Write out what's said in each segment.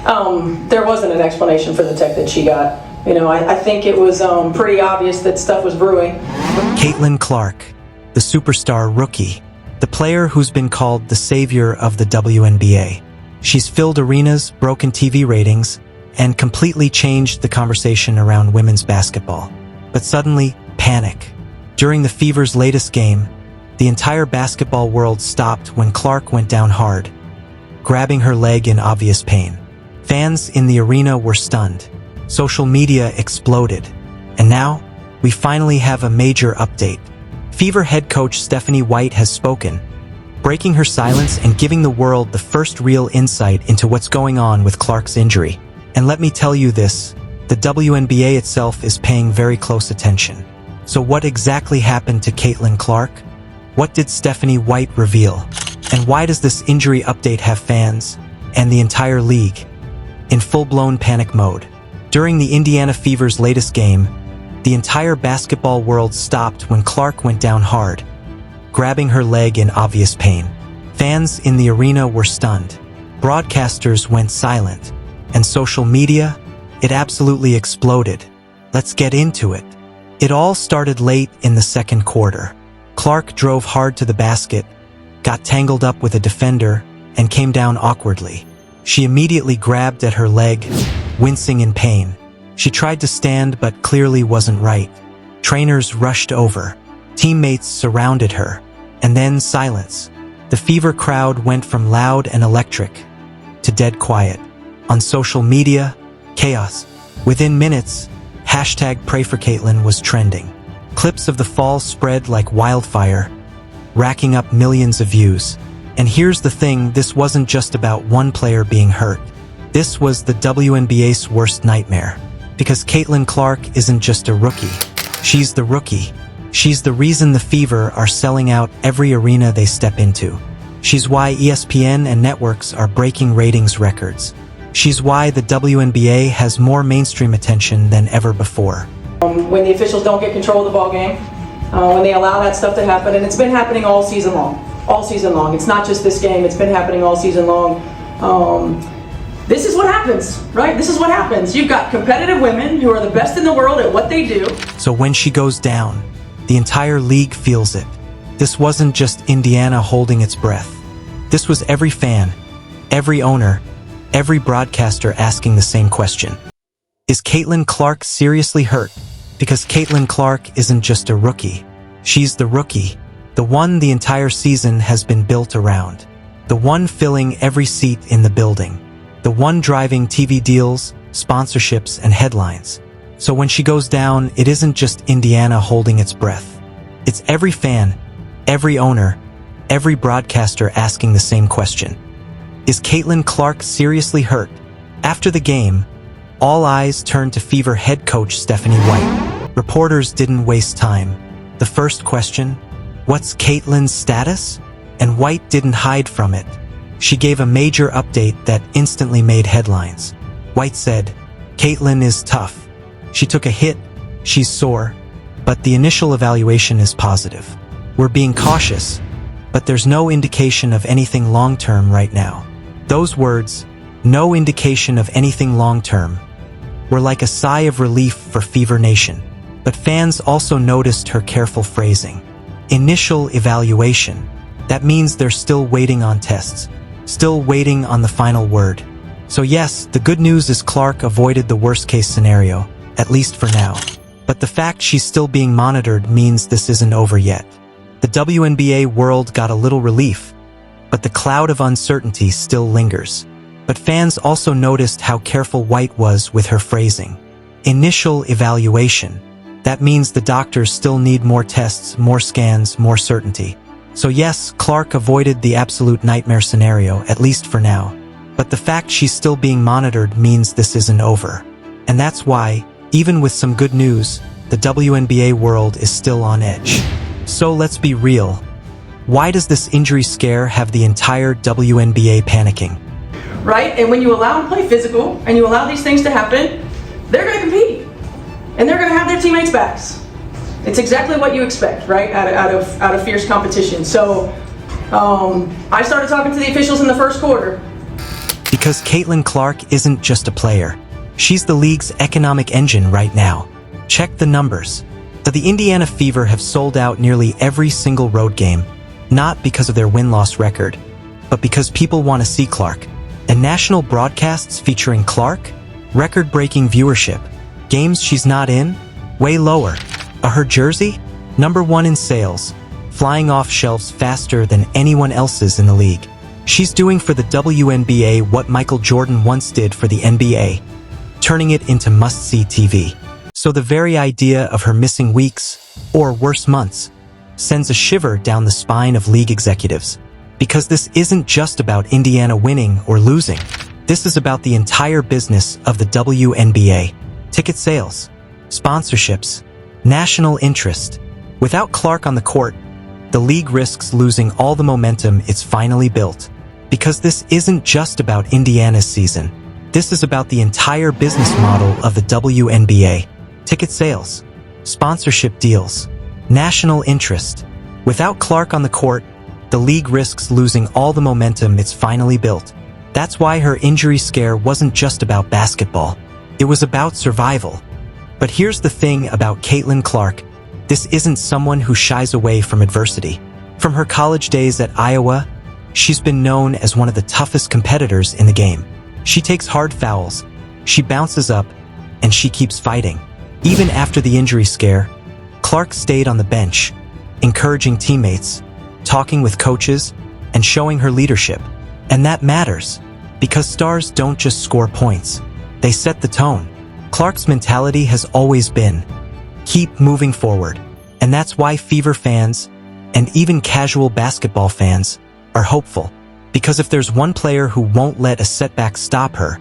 There wasn't an explanation for the tech that she got. You know, I think it was pretty obvious that stuff was brewing. Caitlin Clark, the superstar rookie, the player who's been called the savior of the WNBA. She's filled arenas, broken TV ratings, and completely changed the conversation around women's basketball. But suddenly, panic. During the Fever's latest game, the entire basketball world stopped when Clark went down hard, grabbing her leg in obvious pain. Fans in the arena were stunned. Social media exploded. And now, we finally have a major update. Fever head coach Stephanie White has spoken, breaking her silence and giving the world the first real insight into what's going on with Clark's injury. And let me tell you this, the WNBA itself is paying very close attention. So what exactly happened to Caitlin Clark? What did Stephanie White reveal? And why does this injury update have fans, and the entire league, in full-blown panic mode? During the Indiana Fever's latest game, the entire basketball world stopped when Clark went down hard, grabbing her leg in obvious pain. Fans in the arena were stunned. Broadcasters went silent. And social media, it absolutely exploded. Let's get into it. It all started late in the second quarter. Clark drove hard to the basket, got tangled up with a defender, and came down awkwardly. She immediately grabbed at her leg, wincing in pain. She tried to stand but clearly wasn't right. Trainers rushed over. Teammates surrounded her. And then silence. The Fever crowd went from loud and electric to dead quiet. On social media, chaos. Within minutes, #PrayForCaitlin was trending. Clips of the fall spread like wildfire, racking up millions of views. And here's the thing, this wasn't just about one player being hurt. This was the WNBA's worst nightmare. Because Caitlin Clark isn't just a rookie. She's the rookie. She's the reason the Fever are selling out every arena they step into. She's why ESPN and networks are breaking ratings records. She's why the WNBA has more mainstream attention than ever before. When the officials don't get control of the ball game, when they allow that stuff to happen, and it's been happening all season long. All season long. It's not just this game, it's been happening all season long. This is what happens, right? This is what happens. You've got competitive women who are the best in the world at what they do. So when she goes down, the entire league feels it. This wasn't just Indiana holding its breath. This was every fan, every owner, every broadcaster asking the same question. Is Caitlin Clark seriously hurt? Because Caitlin Clark isn't just a rookie. She's the rookie, the one the entire season has been built around, the one filling every seat in the building, the one driving TV deals, sponsorships, and headlines. So when she goes down, it isn't just Indiana holding its breath. It's every fan, every owner, every broadcaster asking the same question. Is Caitlin Clark seriously hurt? After the game, all eyes turned to Fever head coach Stephanie White. Reporters didn't waste time. The first question, what's Caitlin's status? And White didn't hide from it. She gave a major update that instantly made headlines. White said, Caitlin is tough. She took a hit, she's sore, but the initial evaluation is positive. We're being cautious, but there's no indication of anything long-term right now. Those words, no indication of anything long-term, were like a sigh of relief for Fever Nation. But fans also noticed her careful phrasing. Initial evaluation. That means they're still waiting on tests, still waiting on the final word. So yes, the good news is Clark avoided the worst-case scenario, at least for now. But the fact she's still being monitored means this isn't over yet. The WNBA world got a little relief, but the cloud of uncertainty still lingers. But fans also noticed how careful White was with her phrasing. Initial evaluation. That means the doctors still need more tests, more scans, more certainty. So yes, Clark avoided the absolute nightmare scenario, at least for now. But the fact she's still being monitored means this isn't over. And that's why, even with some good news, the WNBA world is still on edge. So let's be real. Why does this injury scare have the entire WNBA panicking? Right? And when you allow them to play physical, and you allow these things to happen, they're going to compete. And they're going to have their teammates' backs. It's exactly what you expect, right? Out of fierce competition. So I started talking to the officials in the first quarter. Because Caitlin Clark isn't just a player. She's the league's economic engine right now. Check the numbers. The Indiana Fever have sold out nearly every single road game, not because of their win-loss record, but because people want to see Clark. And national broadcasts featuring Clark? Record-breaking viewership. Games she's not in? Way lower. Her jersey? #1 in sales, flying off shelves faster than anyone else's in the league. She's doing for the WNBA what Michael Jordan once did for the NBA, turning it into must-see TV. So the very idea of her missing weeks, or worse months, sends a shiver down the spine of league executives. Because this isn't just about Indiana winning or losing. This is about the entire business of the WNBA. Ticket sales, sponsorships, national interest. Without Clark on the court, the league risks losing all the momentum it's finally built. Because this isn't just about Indiana's season. This is about the entire business model of the WNBA. Ticket sales, sponsorship deals, national interest. Without Clark on the court, the league risks losing all the momentum it's finally built. That's why her injury scare wasn't just about basketball. It was about survival. But here's the thing about Caitlin Clark. This isn't someone who shies away from adversity. From her college days at Iowa, she's been known as one of the toughest competitors in the game. She takes hard fouls, she bounces up, and she keeps fighting. Even after the injury scare, Clark stayed on the bench, encouraging teammates, talking with coaches, and showing her leadership. And that matters, because stars don't just score points. They set the tone. Clark's mentality has always been, keep moving forward. And that's why Fever fans, and even casual basketball fans, are hopeful. Because if there's one player who won't let a setback stop her,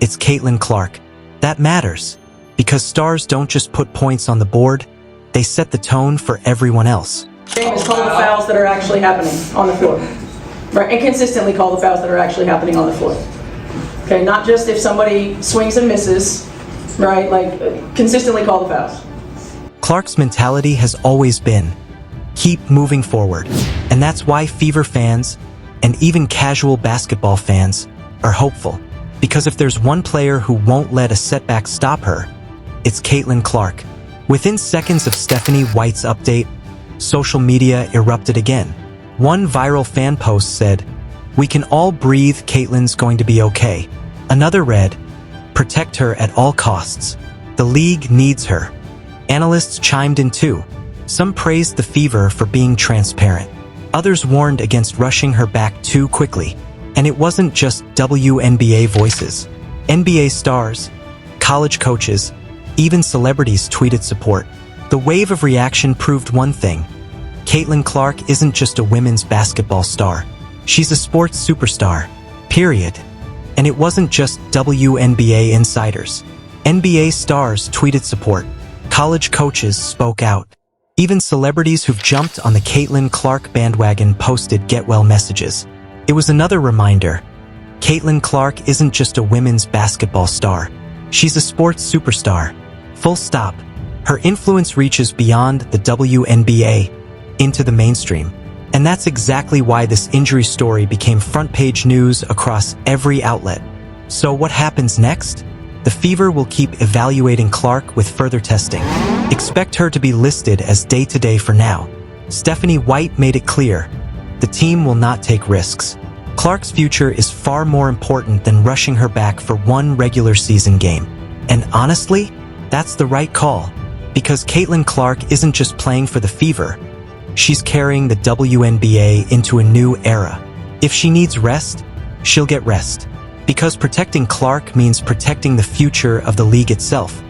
it's Caitlin Clark. That matters, because stars don't just put points on the board, they set the tone for everyone else. Game is call the fouls that are actually happening on the floor. Right, and consistently call the fouls that are actually happening on the floor. Okay, not just if somebody swings and misses, right? Like, consistently call the fouls. Clark's mentality has always been, keep moving forward. And that's why Fever fans, and even casual basketball fans, are hopeful. Because if there's one player who won't let a setback stop her, it's Caitlin Clark. Within seconds of Stephanie White's update, social media erupted again. One viral fan post said, "We can all breathe, Caitlin's going to be okay." Another read, "Protect her at all costs. The league needs her." Analysts chimed in too. Some praised the Fever for being transparent. Others warned against rushing her back too quickly. And it wasn't just WNBA voices. NBA stars, college coaches, even celebrities tweeted support. The wave of reaction proved one thing. Caitlin Clark isn't just a women's basketball star. She's a sports superstar. Period. And it wasn't just WNBA insiders. NBA stars tweeted support. College coaches spoke out. Even celebrities who've jumped on the Caitlin Clark bandwagon posted get well messages. It was another reminder. Caitlin Clark isn't just a women's basketball star. She's a sports superstar. Full stop. Her influence reaches beyond the WNBA into the mainstream. And that's exactly why this injury story became front-page news across every outlet. So what happens next? The Fever will keep evaluating Clark with further testing. Expect her to be listed as day-to-day for now. Stephanie White made it clear, the team will not take risks. Clark's future is far more important than rushing her back for one regular season game. And honestly, that's the right call. Because Caitlin Clark isn't just playing for the Fever, she's carrying the WNBA into a new era. If she needs rest, she'll get rest. Because protecting Clark means protecting the future of the league itself.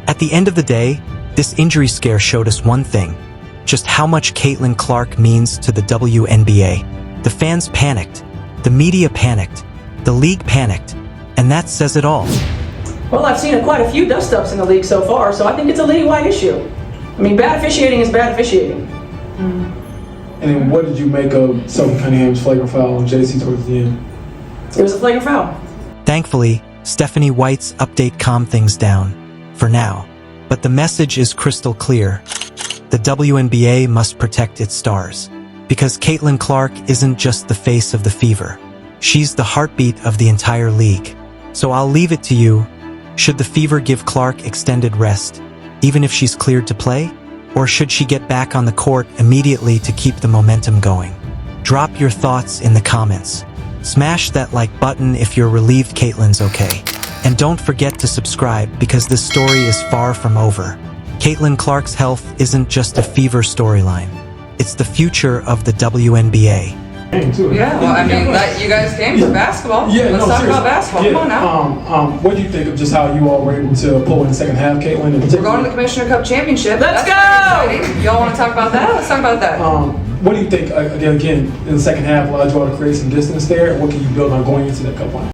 At the end of the day, this injury scare showed us one thing, just how much Caitlin Clark means to the WNBA. The fans panicked, the media panicked, the league panicked, and that says it all. Well, I've seen quite a few dust-ups in the league so far, so I think it's a league-wide issue. I mean, bad officiating is bad officiating. And then what did you make of Sophie Cunningham's flagrant foul on JC towards the end? It was a flagrant foul. Thankfully, Stephanie White's update calmed things down, for now. But the message is crystal clear. The WNBA must protect its stars. Because Caitlin Clark isn't just the face of the Fever. She's the heartbeat of the entire league. So I'll leave it to you. Should the Fever give Clark extended rest, even if she's cleared to play? Or should she get back on the court immediately to keep the momentum going? Drop your thoughts in the comments. Smash that like button if you're relieved Caitlyn's okay. And don't forget to subscribe because this story is far from over. Caitlin Clark's health isn't just a Fever storyline. It's the future of the WNBA. Yeah, well, I mean, you guys came for basketball. Yeah, Let's talk about basketball. Yeah. Come on now. What do you think of just how you all were able to pull in the second half, Caitlin? We're going to the Commissioner Cup Championship. Let's That's pretty exciting. Y'all want to talk about that? Let's talk about that. What do you think, again, in the second half, allowed you all to create some distance there? What can you build on going into that cup final?